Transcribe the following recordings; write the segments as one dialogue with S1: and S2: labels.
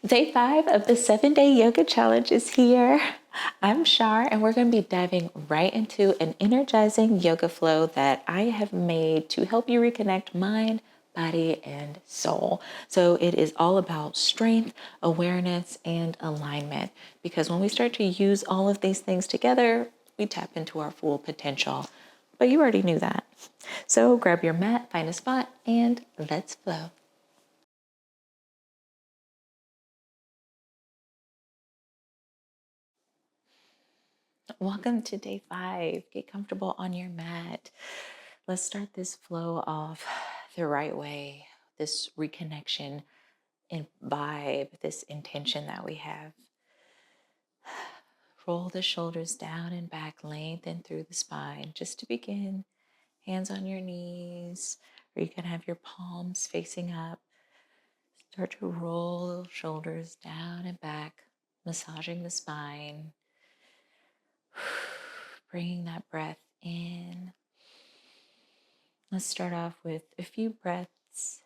S1: Day 5 of the 7-day yoga challenge is here. I'm Shar, and we're going to be diving right into an energizing yoga flow that I have made to help you reconnect mind, body, and soul. So it is all about strength, awareness, and alignment. Because when we start to use all of these things together, we tap into our full potential. But you already knew that. So grab your mat, find a spot, and let's flow. Welcome to day 5. Get comfortable on your mat. Let's start this flow off the right way. This reconnection and vibe, this intention that we have. Roll the shoulders down and back, lengthen through the spine. Just to begin, hands on your knees, or you can have your palms facing up. Start to roll shoulders down and back, massaging the spine. Bringing that breath in. Let's start off with a few breaths.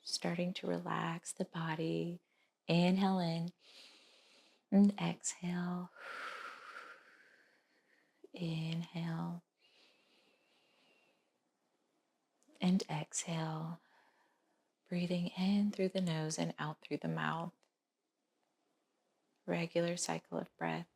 S1: Starting to relax the body. Inhale in and exhale. Inhale and exhale. Breathing in through the nose and out through the mouth. Regular cycle of breath.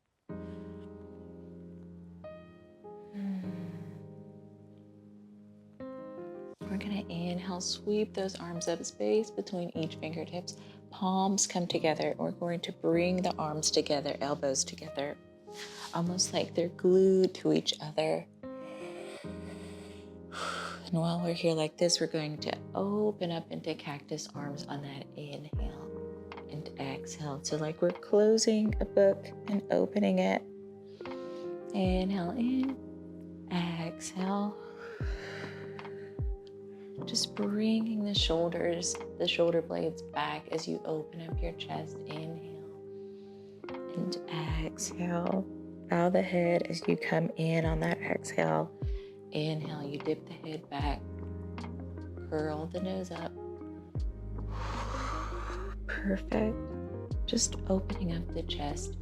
S1: We're going to inhale, sweep those arms up, space between each fingertips. Palms come together. We're going to bring the arms together, elbows together, almost like they're glued to each other. And while we're here like this, we're going to open up into cactus arms on that inhale and exhale. So like we're closing a book and opening it. Inhale in, exhale. Just bringing the shoulders, the shoulder blades back as you open up your chest. Inhale and exhale. Bow the head as you come in on that exhale. Inhale, you dip the head back. Curl the nose up. Perfect. Just opening up the chest.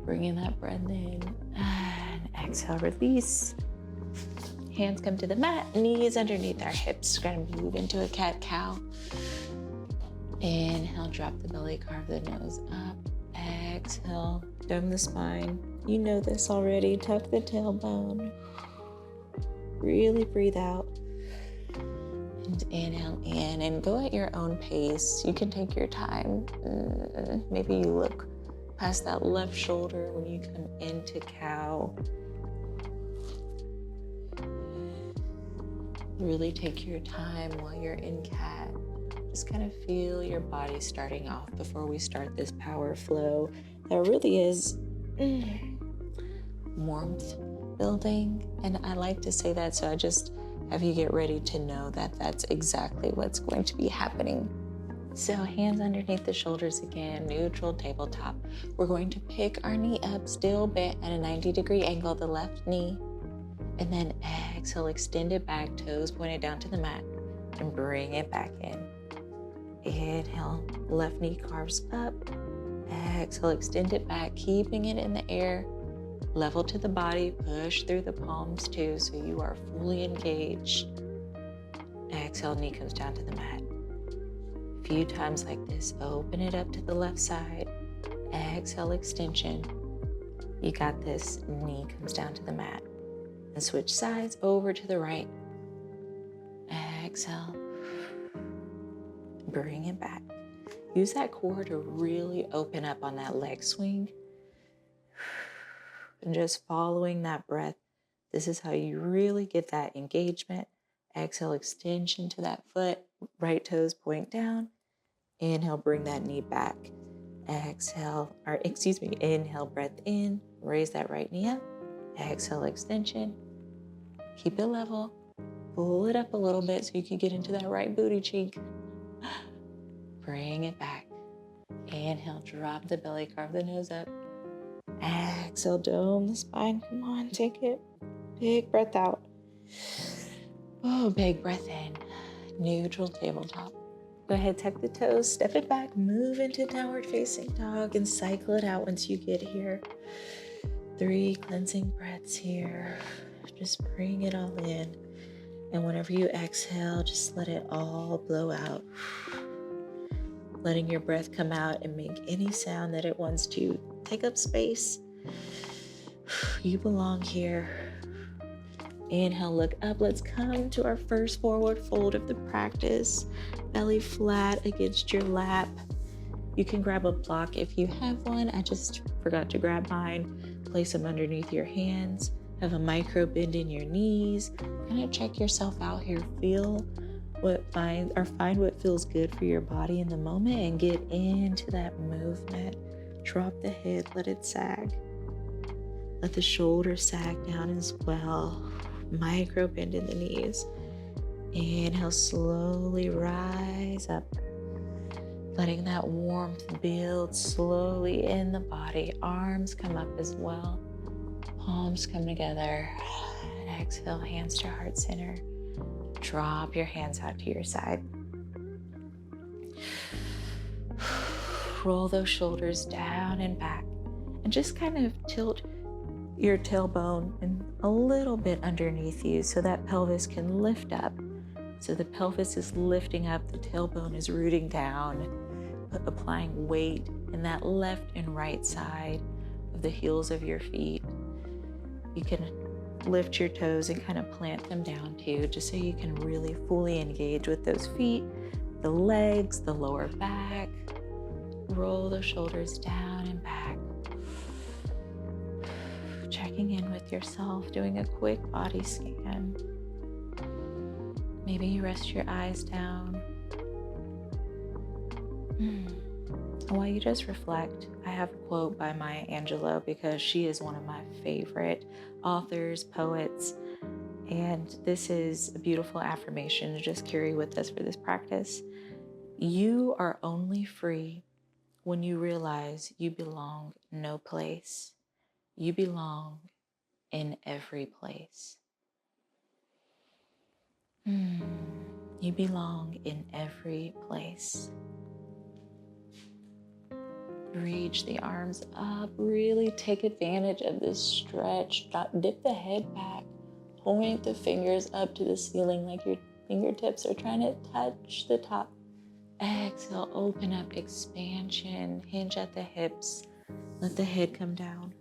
S1: Bringing that breath in. And exhale, release. Hands come to the mat, knees underneath our hips. We're gonna move into a cat-cow. Inhale, drop the belly, carve the nose up. Exhale, dome the spine. You know this already. Tuck the tailbone. Really breathe out. And inhale in and go at your own pace. You can take your time. Maybe you look past that left shoulder when you come into cow. Really take your time while you're in cat. Just kind of feel your body starting off before we start this power flow that really is warmth building. And I like to say that, so I just have you get ready to know that that's exactly what's going to be happening. So hands underneath the shoulders again, neutral tabletop. We're going to pick our knee up, still bent at a 90-degree angle, the left knee. And then exhale, extend it back, toes pointed down to the mat, and bring it back in. Inhale, left knee carves up. Exhale, extend it back, keeping it in the air. Level to the body, push through the palms too, so you are fully engaged. Exhale, knee comes down to the mat. A few times like this, open it up to the left side. Exhale, extension. You got this, knee comes down to the mat. And switch sides over to the right. Exhale. Bring it back. Use that core to really open up on that leg swing. And just following that breath. This is how you really get that engagement. Exhale, extension to that foot. Right toes point down. Inhale, bring that knee back. Inhale, breath in. Raise that right knee up. Exhale, extension. Keep it level. Pull it up a little bit so you can get into that right booty cheek. Bring it back. Inhale, drop the belly, carve the nose up. Exhale, dome the spine. Come on, take it. Big breath out. Oh, big breath in. Neutral tabletop. Go ahead, tuck the toes, step it back, move into downward facing dog, and cycle it out once you get here. 3 cleansing breaths here. Just bring it all in. And whenever you exhale, just let it all blow out. Letting your breath come out and make any sound that it wants to. Take up space. You belong here. Inhale, look up. Let's come to our first forward fold of the practice. Belly flat against your lap. You can grab a block if you have one. I just forgot to grab mine. Place them underneath your hands. Have a micro bend in your knees. Kind of check yourself out here. Find what feels good for your body in the moment and get into that movement. Drop the head, let it sag. Let the shoulders sag down as well. Micro bend in the knees. Inhale, slowly rise up. Letting that warmth build slowly in the body. Arms come up as well. Palms come together. And exhale, hands to heart center. Drop your hands out to your side. Roll those shoulders down and back. And just kind of tilt your tailbone and a little bit underneath you so that pelvis can lift up. So the pelvis is lifting up, the tailbone is rooting down, applying weight in that left and right side of the heels of your feet. You can lift your toes and kind of plant them down too, just so you can really fully engage with those feet, the legs, the lower back. Roll the shoulders down and back. Checking in with yourself, doing a quick body scan. Maybe you rest your eyes down. And while you just reflect, I have a quote by Maya Angelou because she is one of my favorite authors, poets, and this is a beautiful affirmation to just carry with us for this practice. You are only free when you realize you belong no place. You belong in every place. You belong in every place. Reach the arms up. Really take advantage of this stretch. Dip the head back. Point the fingers up to the ceiling like your fingertips are trying to touch the top. Exhale, open up, expansion. Hinge at the hips. Let the head come down.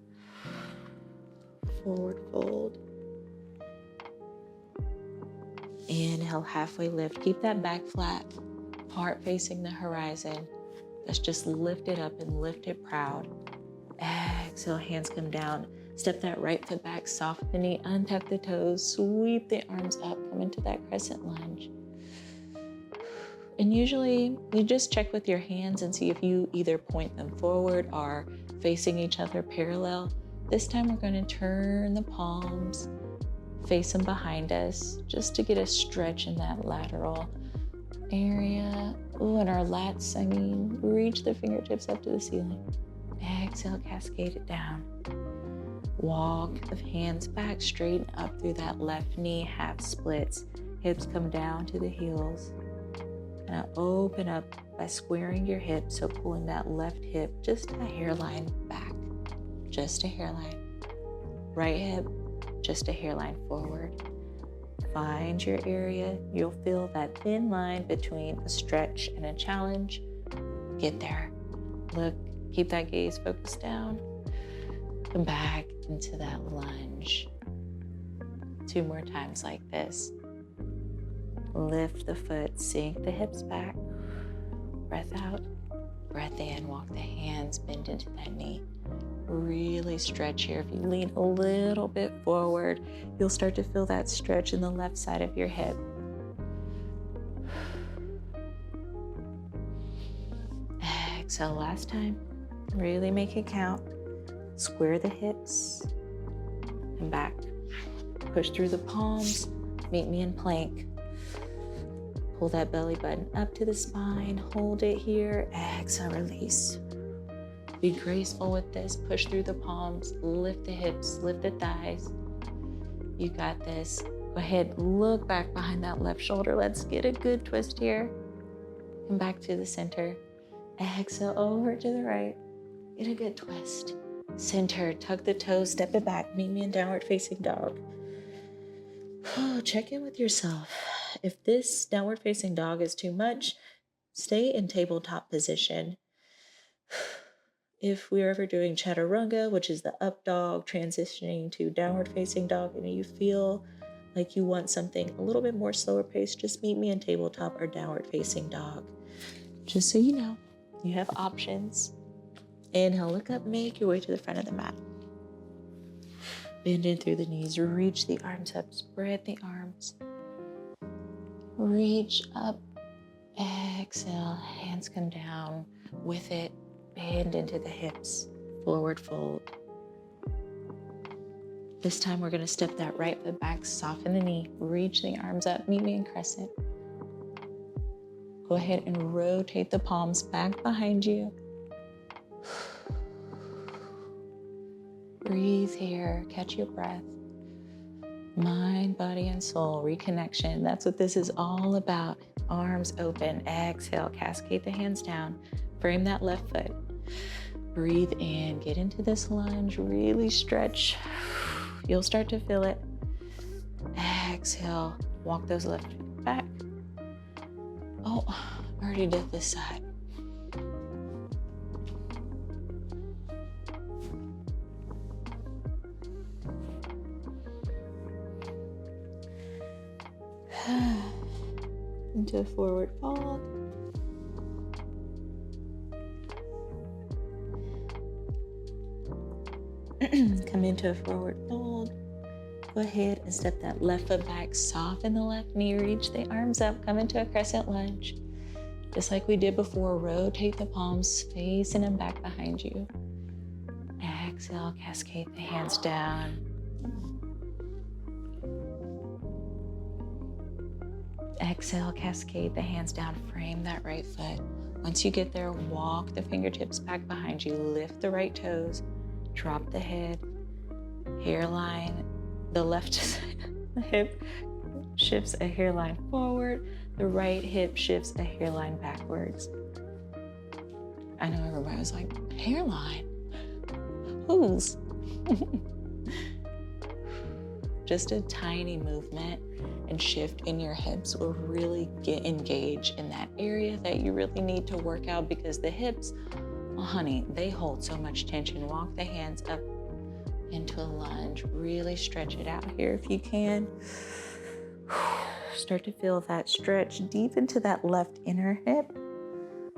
S1: Forward fold. Inhale, halfway lift. Keep that back flat, heart facing the horizon. Let's just lift it up and lift it proud. Exhale, hands come down. Step that right foot back, soften the knee, untuck the toes, sweep the arms up, come into that crescent lunge. And usually you just check with your hands and see if you either point them forward or facing each other parallel. This time we're going to turn the palms, face them behind us, just to get a stretch in that lateral area. Ooh, and our lats, reach the fingertips up to the ceiling. Exhale, cascade it down. Walk the hands back, straighten up through that left knee, half splits. Hips come down to the heels. Now open up by squaring your hips, so pulling that left hip just a hairline back. Just a hairline. Right hip, just a hairline forward. Find your area. You'll feel that thin line between a stretch and a challenge. Get there. Look, keep that gaze focused down. Come back into that lunge. 2 more times like this. Lift the foot, sink the hips back. Breath out, breath in. Walk the hands, bend into that knee. Really stretch here. If you lean a little bit forward, you'll start to feel that stretch in the left side of your hip. Exhale, last time. Really make it count. Square the hips and back. Push through the palms. Meet me in plank. Pull that belly button up to the spine. Hold it here. Exhale, release. Be graceful with this. Push through the palms. Lift the hips. Lift the thighs. You got this. Go ahead. Look back behind that left shoulder. Let's get a good twist here. Come back to the center. Exhale over to the right. Get a good twist. Center, tuck the toes, step it back. Meet me in downward facing dog. Check in with yourself. If this downward facing dog is too much, stay in tabletop position. If we're ever doing chaturanga, which is the up dog, transitioning to downward facing dog, and you feel like you want something a little bit more slower paced, just meet me in tabletop or downward facing dog. Just so you know, you have options. Inhale, look up, make your way to the front of the mat. Bend in through the knees, reach the arms up, spread the arms. Reach up, exhale, hands come down. With it, bend into the hips, forward fold. This time we're gonna step that right foot back, soften the knee, reach the arms up, meet me in crescent. Go ahead and rotate the palms back behind you. Breathe here, catch your breath. Mind, body, and soul, reconnection. That's what this is all about. Arms open, exhale, cascade the hands down. Frame that left foot. Breathe in, get into this lunge, really stretch. You'll start to feel it. Exhale, walk those left feet back. Oh, I already did this side. Into a forward fold. Come into a forward fold. Go ahead and step that left foot back, soften the left knee, reach the arms up, come into a crescent lunge. Just like we did before, rotate the palms, facing them back behind you. Exhale, cascade the hands down. Exhale, cascade the hands down, frame that right foot. Once you get there, walk the fingertips back behind you, lift the right toes, drop the head, hairline, the left hip shifts a hairline forward, the right hip shifts a hairline backwards. I know everybody was like, hairline? Whose? Just a tiny movement and shift in your hips will really get engaged in that area that you really need to work out, because the hips, well, honey, they hold so much tension. Walk the hands up into a lunge. Really stretch it out here if you can. Start to feel that stretch deep into that left inner hip,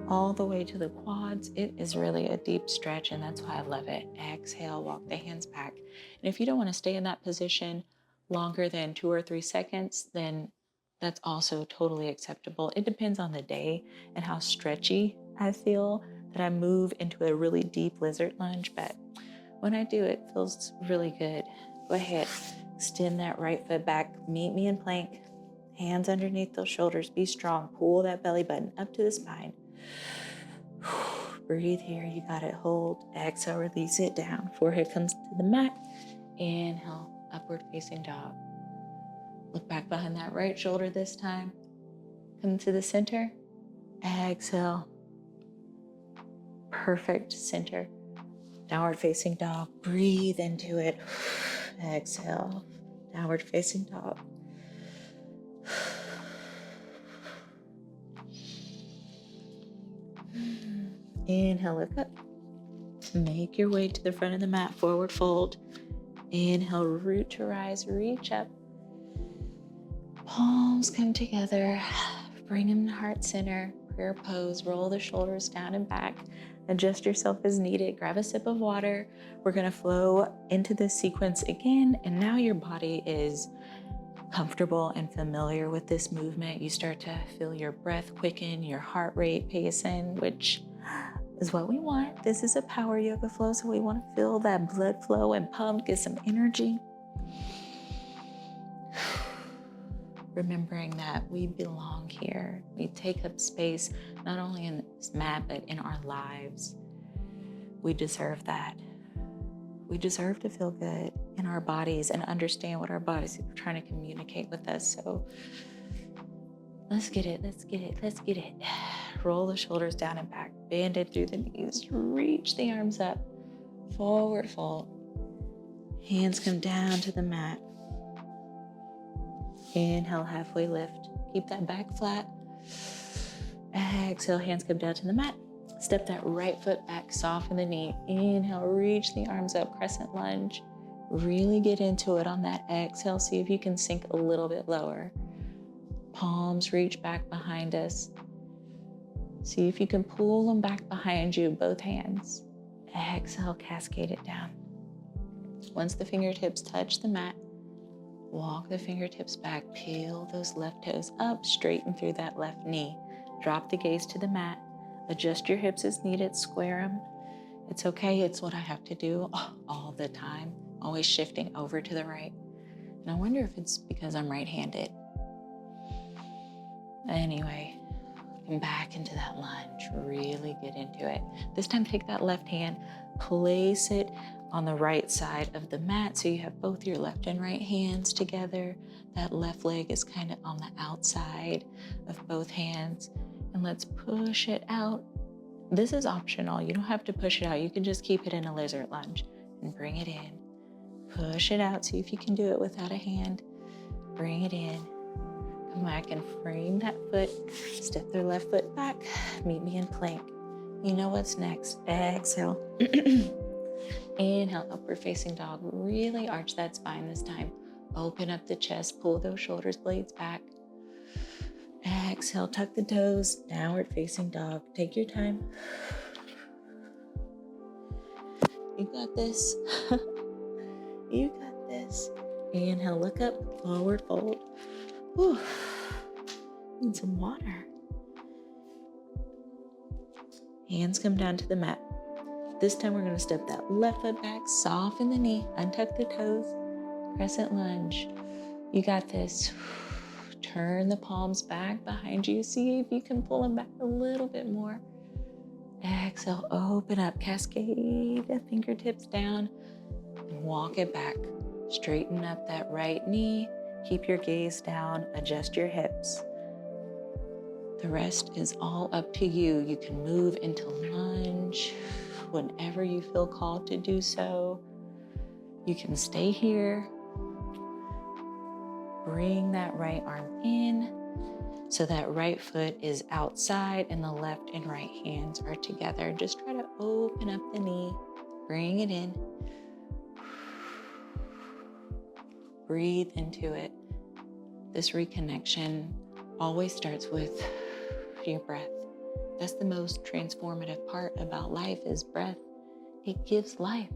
S1: all the way to the quads. It is really a deep stretch, and that's why I love it. Exhale, walk the hands back. And if you don't want to stay in that position longer than 2 or 3 seconds, then that's also totally acceptable. It depends on the day and how stretchy I feel that I move into a really deep lizard lunge, but when I do, it feels really good. Go ahead, extend that right foot back, meet me in plank, hands underneath those shoulders, be strong, pull that belly button up to the spine. Breathe here, you got it, hold, exhale, release it down, forehead comes to the mat, inhale, upward facing dog. Look back behind that right shoulder this time, come to the center, exhale, perfect center. Downward facing dog, breathe into it. Exhale, downward facing dog. Inhale, look up. Make your way to the front of the mat, forward fold. Inhale, root to rise, reach up. Palms come together. Bring them to heart center, prayer pose, roll the shoulders down and back. Adjust yourself as needed. Grab a sip of water. We're gonna flow into this sequence again, and now your body is comfortable and familiar with this movement. You start to feel your breath quicken, your heart rate hasten, which is what we want. This is a power yoga flow, so we want to feel that blood flow and pump, get some energy. Remembering that we belong here. We take up space, not only in this mat, but in our lives. We deserve that. We deserve to feel good in our bodies and understand what our bodies are trying to communicate with us. So Let's get it, let's get it, let's get it. Roll the shoulders down and back, bend it through the knees, reach the arms up, forward fold. Hands come down to the mat. Inhale, halfway lift. Keep that back flat. Exhale, hands come down to the mat. Step that right foot back, soften the knee. Inhale, reach the arms up, crescent lunge. Really get into it on that exhale. See if you can sink a little bit lower. Palms reach back behind us. See if you can pull them back behind you, both hands. Exhale, cascade it down. Once the fingertips touch the mat, walk the fingertips back, peel those left toes up, straighten through that left knee. Drop the gaze to the mat. Adjust your hips as needed, square them. It's okay, it's what I have to do all the time, always shifting over to the right. And I wonder if it's because I'm right-handed. Anyway, come back into that lunge, really get into it. This time take that left hand, place it on the right side of the mat so you have both your left and right hands together. That left leg is kind of on the outside of both hands. And let's push it out. This is optional. You don't have to push it out. You can just keep it in a lizard lunge and bring it in. Push it out. See if you can do it without a hand. Bring it in. Come back and frame that foot. Step their left foot back. Meet me in plank. You know what's next. Exhale. Inhale, upward facing dog. Really arch that spine this time. Open up the chest. Pull those shoulders blades back. Exhale, tuck the toes. Downward facing dog. Take your time. You got this. You got this. Inhale, look up. Forward fold. Whew. Need some water. Hands come down to the mat. This time we're going to step that left foot back, soften the knee, untuck the toes, crescent lunge. You got this. Turn the palms back behind you. See if you can pull them back a little bit more. Exhale, open up, cascade the fingertips down, and walk it back. Straighten up that right knee. Keep your gaze down, adjust your hips. The rest is all up to you. You can move into lunge whenever you feel called to do so. You can stay here. Bring that right arm in so that right foot is outside and the left and right hands are together. Just try to open up the knee, bring it in. Breathe into it. This reconnection always starts with your breath. That's the most transformative part about life is breath. It gives life.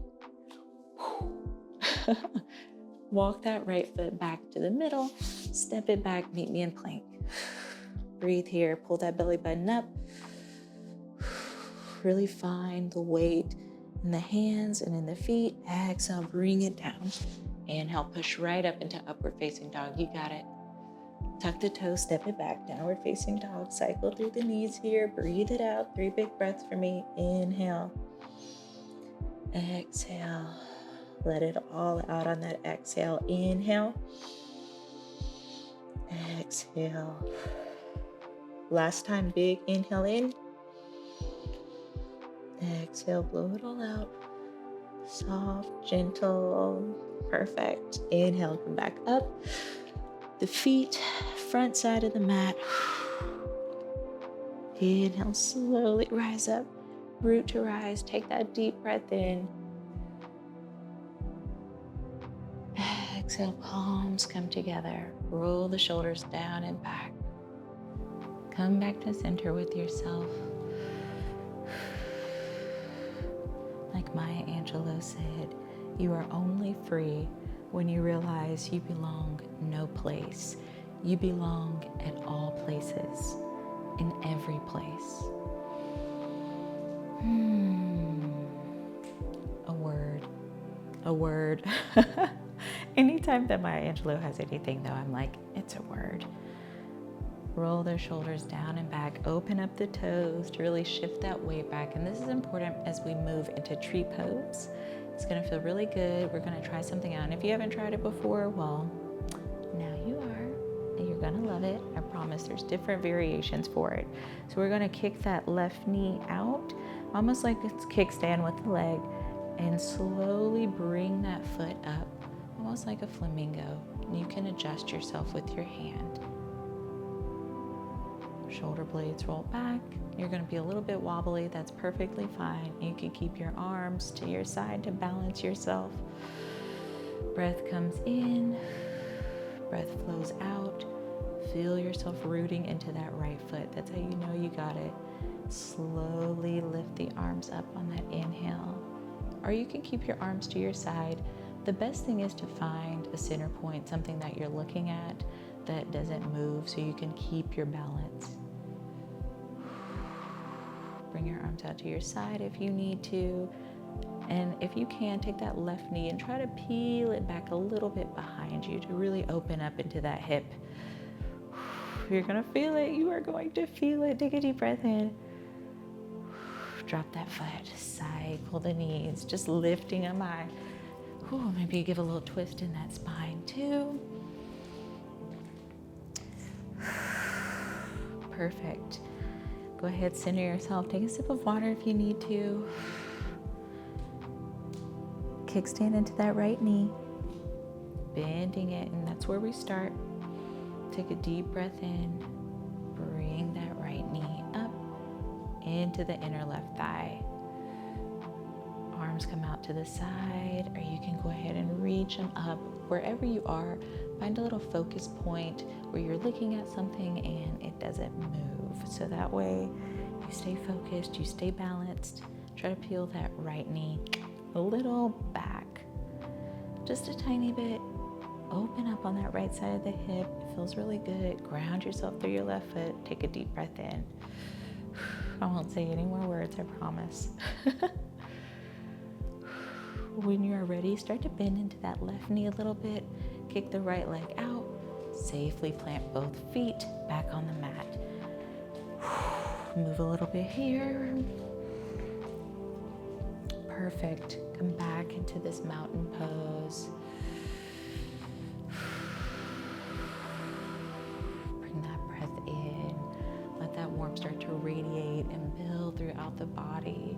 S1: Walk that right foot back to the middle, step it back, meet me in plank. Breathe here, pull that belly button up. Really find the weight in the hands and in the feet. Exhale, bring it down. Inhale, push right up into upward facing dog. You got it. Tuck the toes, step it back, downward facing dog. Cycle through the knees here, breathe it out. 3 big breaths for me. Inhale. Exhale. Let it all out on that exhale. Inhale. Exhale. Last time, big inhale in. Exhale, blow it all out. Soft, gentle, perfect. Inhale, come back up. The feet, front side of the mat. Inhale, slowly rise up. Root to rise. Take that deep breath in. Exhale, palms come together. Roll the shoulders down and back. Come back to center with yourself. Like Maya Angelou said, you are only free when you realize you belong no place. You belong at all places, in every place. A word. Anytime that Maya Angelou has anything though, I'm like, it's a word. Roll their shoulders down and back. Open up the toes to really shift that weight back. And this is important as we move into tree pose. It's gonna feel really good. We're gonna try something out. And if you haven't tried it before, well, now you are. And you're gonna love it, I promise. promise there's different variations for it. So we're gonna kick that left knee out, almost like it's kickstand with the leg, and slowly bring that foot up, almost like a flamingo. And you can adjust yourself with your hand. Shoulder blades roll back. You're gonna be a little bit wobbly, that's perfectly fine. You can keep your arms to your side to balance yourself. Breath comes in, breath flows out. Feel yourself rooting into that right foot. That's how you know you got it. Slowly lift the arms up on that inhale. Or you can keep your arms to your side. The best thing is to find a center point, something that you're looking at that doesn't move, so you can keep your balance. Bring your arms out to your side if you need to. And if you can, take that left knee and try to peel it back a little bit behind you to really open up into that hip. You're gonna feel it, you are going to feel it. Take a deep breath in. Drop that foot, cycle the knees, just lifting them high. Maybe you give a little twist in that spine too. Perfect. Go ahead, center yourself. Take a sip of water if you need to. Kickstand into that right knee, bending it, and that's where we start. Take a deep breath in. Bring that right knee up into the inner left thigh. Arms come out to the side, or you can go ahead and reach them up. Wherever you are, find a little focus point where you're looking at something and it doesn't move. So that way you stay focused, you stay balanced. Try to peel that right knee a little back, just a tiny bit. Open up on that right side of the hip. It feels really good. Ground yourself through your left foot. Take a deep breath in. I won't say any more words, I promise. When you are ready, start to bend into that left knee a little bit. Kick the right leg out. Safely plant both feet back on the mat. Move a little bit here. Perfect. Come back into this mountain pose. Bring that breath in. Let that warmth start to radiate and build throughout the body.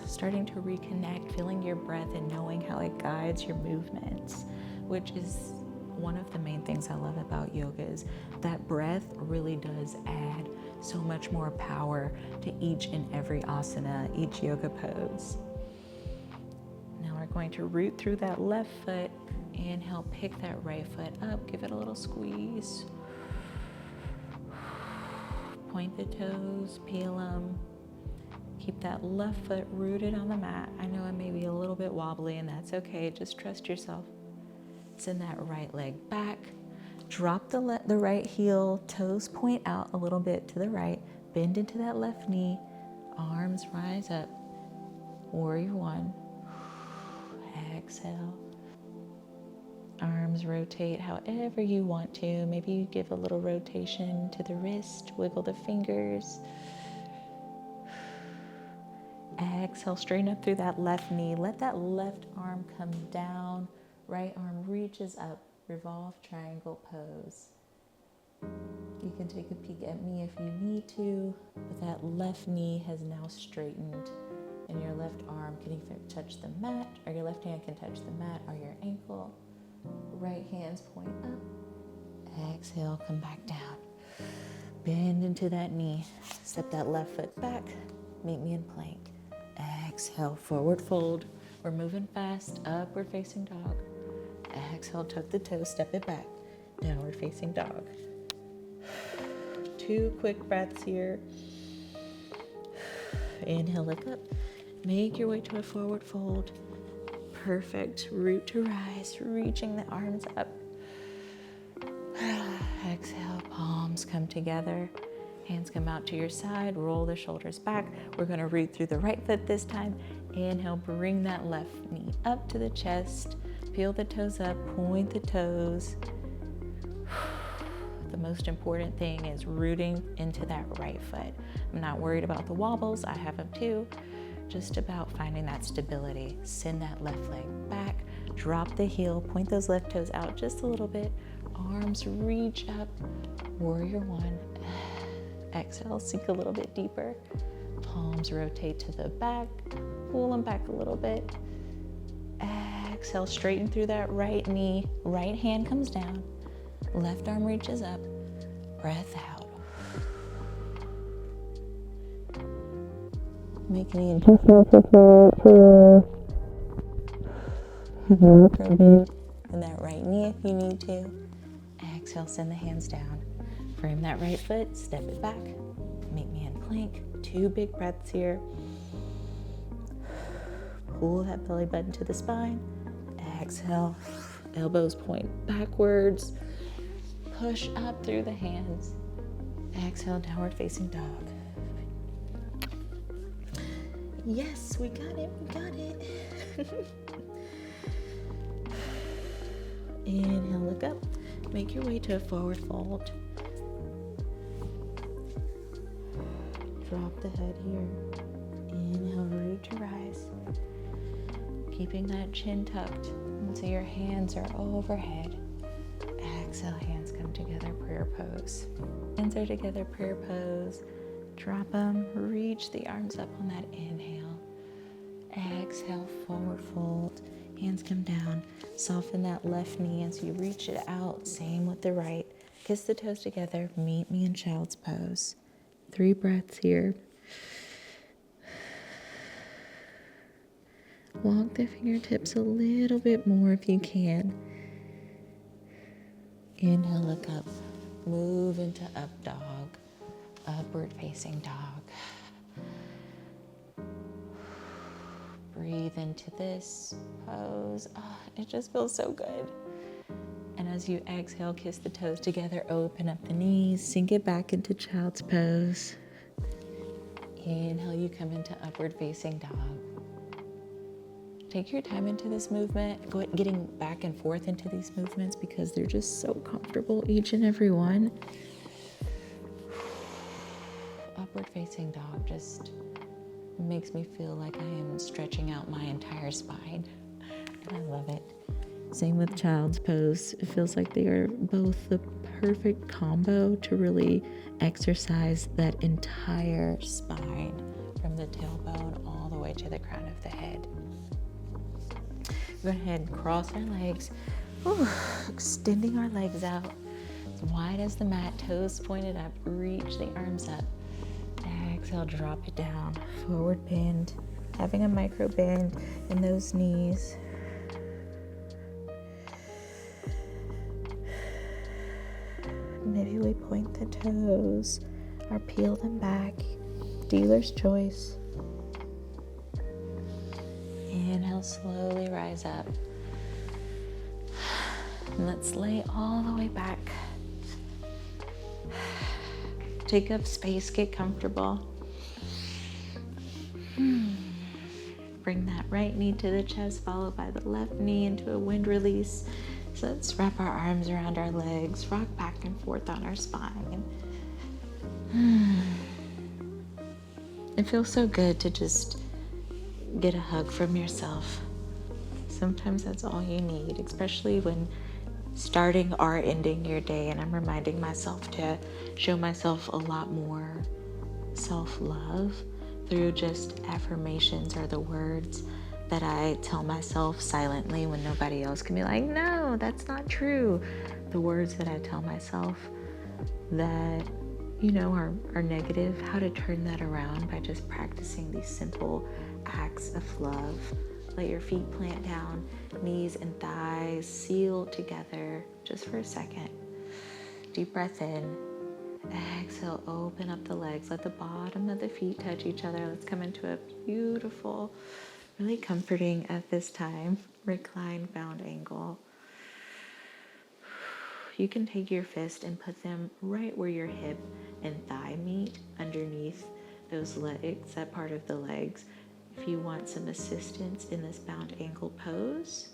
S1: Starting to reconnect, feeling your breath and knowing how it guides your movements, which is one of the main things I love about yoga, is that breath really does add so much more power to each and every asana, each yoga pose. Now we're going to root through that left foot. Inhale, pick that right foot up, give it a little squeeze. Point the toes, peel them. Keep that left foot rooted on the mat. I know it may be a little bit wobbly, and that's okay. Just trust yourself. Send that right leg back. Drop the right heel, toes point out a little bit to the right. Bend into that left knee. Arms rise up. Warrior one. Exhale. Arms rotate however you want to. Maybe you give a little rotation to the wrist. Wiggle the fingers. Exhale, straighten up through that left knee. Let that left arm come down. Right arm reaches up. Revolve triangle pose. You can take a peek at me if you need to, but that left knee has now straightened, and your left arm can either touch the mat, or your left hand can touch the mat or your ankle. Right hands point up. Exhale, come back down. Bend into that knee. Step that left foot back. Meet me in plank. Exhale, forward fold. We're moving fast. Upward facing dog. Exhale, tuck the toes, step it back. Downward facing dog. 2 quick breaths here. Inhale, look up. Make your way to a forward fold. Perfect. Root to rise, reaching the arms up. Exhale, palms come together. Hands come out to your side, roll the shoulders back. We're gonna root through the right foot this time. Inhale, bring that left knee up to the chest. Peel the toes up, point the toes. The most important thing is rooting into that right foot. I'm not worried about the wobbles, I have them too. Just about finding that stability. Send that left leg back, drop the heel, point those left toes out just a little bit. arms reach up, warrior one. Exhale, sink a little bit deeper. Palms rotate to the back, pull them back a little bit. Exhale, straighten through that right knee. Right hand comes down, left arm reaches up. Breath out. Make any adjustments if you want to. And that right knee if you need to. Exhale, send the hands down. Frame that right foot, step it back. Meet me in plank. 2 big breaths here. Pull that belly button to the spine. Exhale, elbows point backwards. Push up through the hands. Exhale, downward facing dog. Yes, we got it, we got it. Inhale, look up. Make your way to a forward fold. Drop the head here. Inhale, ready to rise. Keeping that chin tucked until your hands are overhead. Exhale, hands come together, prayer pose. Hands are together, prayer pose. Drop them, reach the arms up on that inhale. Exhale, forward fold. Hands come down. Soften that left knee as you reach it out. Same with the right. Kiss the toes together. Meet me in child's pose. 3 breaths here. Walk the fingertips a little bit more if you can. Inhale, look up. Move into up dog. Upward facing dog. Breathe into this pose. Oh, it just feels so good. And as you exhale, kiss the toes together, open up the knees, sink it back into child's pose. Inhale, you come into upward facing dog. Take your time into this movement, getting back and forth into these movements because they're just so comfortable, each and every one. Upward facing dog just makes me feel like I am stretching out my entire spine. And I love it. Same with child's pose. It feels like they are both the perfect combo to really exercise that entire spine from the tailbone all the way to the crown of the head. Go ahead and cross our legs. Ooh, extending our legs out as wide as the mat, toes pointed up, reach the arms up. Exhale, drop it down, forward bend, having a micro bend in those knees. Maybe we point the toes or peel them back, dealer's choice. Inhale, slowly rise up. And let's lay all the way back. Take up space, get comfortable. Bring that right knee to the chest, followed by the left knee into a wind release. So let's wrap our arms around our legs, rock back and forth on our spine. It feels so good to just get a hug from yourself. Sometimes that's all you need, especially when starting or ending your day, and I'm reminding myself to show myself a lot more self-love through just affirmations or the words that I tell myself silently when nobody else can be like, no, that's not true. The words that I tell myself that, are negative, how to turn that around by just practicing these simple acts of love. Let your feet plant down, knees and thighs seal together just for a second. Deep breath in. Exhale, open up the legs. Let the bottom of the feet touch each other. Let's come into a beautiful, really comforting at this time, reclined bound angle. You can take your fist and put them right where your hip and thigh meet, underneath those legs, that part of the legs. If you want some assistance in this bound ankle pose,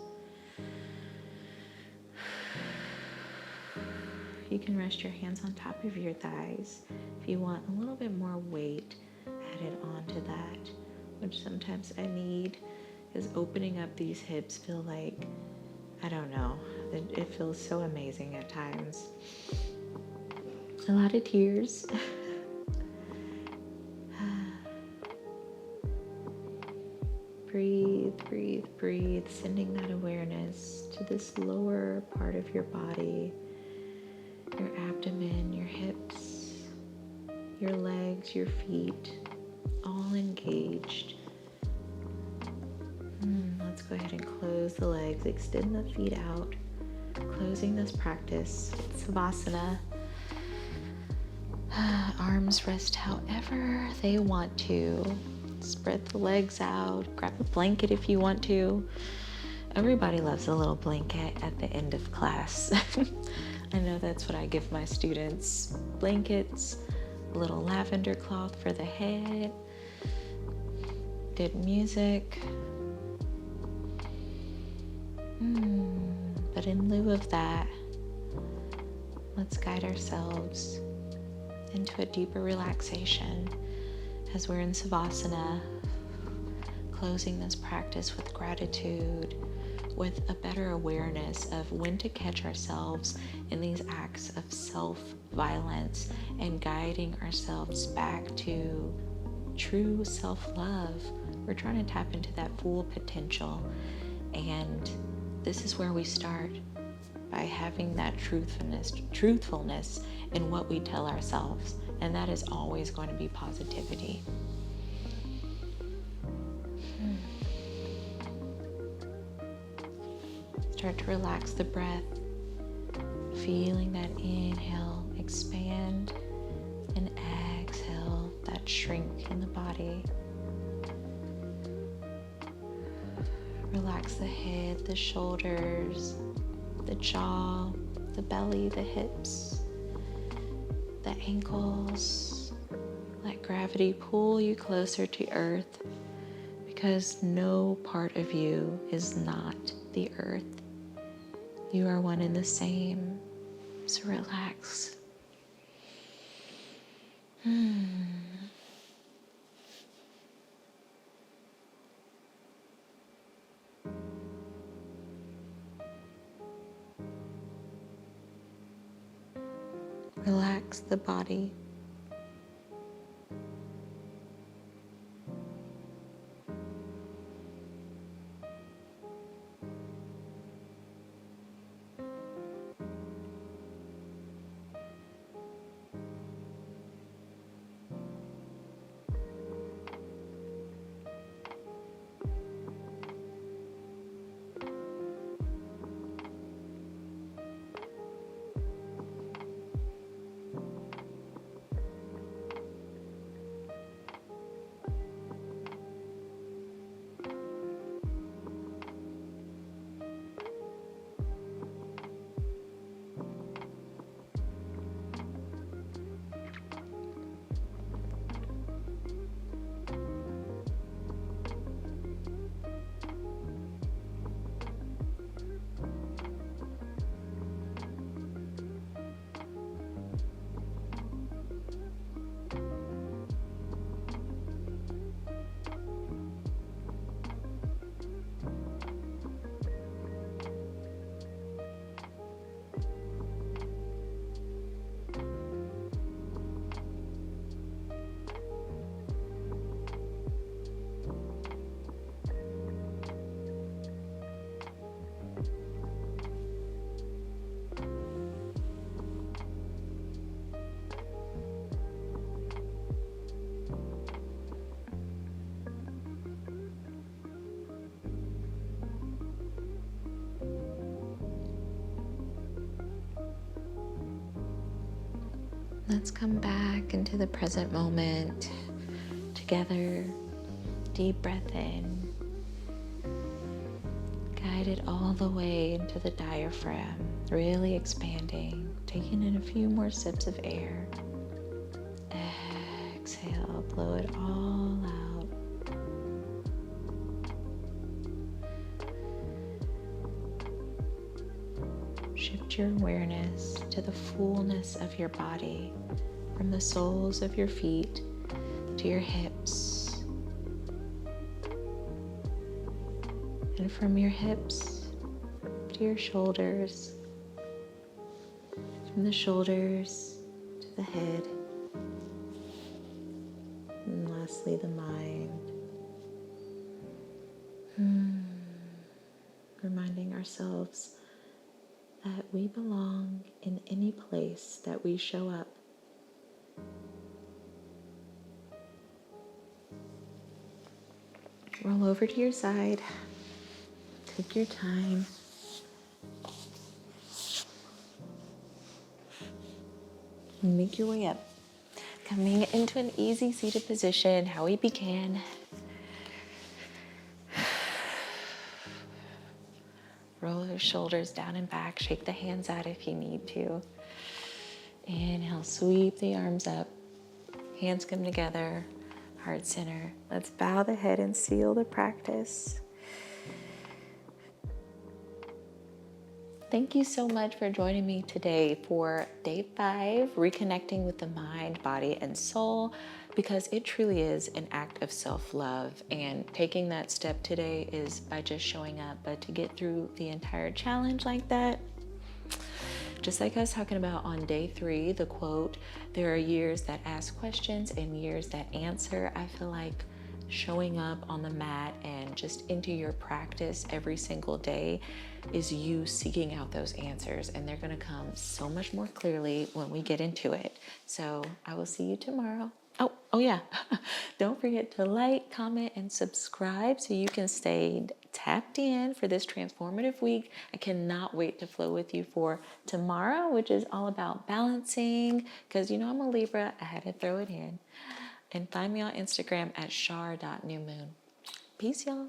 S1: you can rest your hands on top of your thighs. If you want a little bit more weight added onto that, which sometimes I need, because opening up these hips feel like I don't know. It feels so amazing at times. A lot of tears. Breathe, breathe, breathe, sending that awareness to this lower part of your body, your abdomen, your hips, your legs, your feet, all engaged. Let's go ahead and close the legs, extend the feet out, closing this practice, Savasana. Arms rest however they want to. Spread the legs out, grab a blanket if you want to. Everybody loves a little blanket at the end of class. I know that's what I give my students. Blankets, a little lavender cloth for the head, good music. But in lieu of that, let's guide ourselves into a deeper relaxation as we're in Savasana, closing this practice with gratitude, with a better awareness of when to catch ourselves in these acts of self-violence and guiding ourselves back to true self-love. We're trying to tap into that full potential, and this is where we start, by having that truthfulness in what we tell ourselves, and that is always going to be positivity. Start to relax the breath, feeling that inhale expand and exhale that shrink in the body. Relax the head, the shoulders, the jaw, the belly, the hips, the ankles. Let gravity pull you closer to earth, because no part of you is not the earth. You are one and the same. So relax. Relax the body. Let's come back into the present moment together. Deep breath in. Guide it all the way into the diaphragm, really expanding. Taking in a few more sips of air. Exhale, blow it all out. Shift your awareness to the fullness of your body, from the soles of your feet to your hips, and from your hips to your shoulders, from the shoulders to the head, and lastly the mind. Reminding ourselves that we belong in any place that we show up. Roll over to your side. Take your time. And make your way up. Coming into an easy seated position, how we began. Roll those shoulders down and back. Shake the hands out if you need to. Inhale, sweep the arms up. Hands come together, heart center. Let's bow the head and seal the practice. Thank you so much for joining me today for day 5, reconnecting with the mind, body, and soul, because it truly is an act of self-love. And taking that step today is by just showing up, but to get through the entire challenge like that, just like I was talking about on day 3, the quote, there are years that ask questions and years that answer. I feel like showing up on the mat and just into your practice every single day is you seeking out those answers, and they're going to come so much more clearly when we get into it. So I will see you tomorrow. Oh yeah. Don't forget to like, comment, and subscribe so you can stay tapped in for this transformative week. I cannot wait to flow with you for tomorrow, which is all about balancing, because you know I'm a Libra. I had to throw it in. And find me on Instagram at shar.newmoon. Peace, y'all.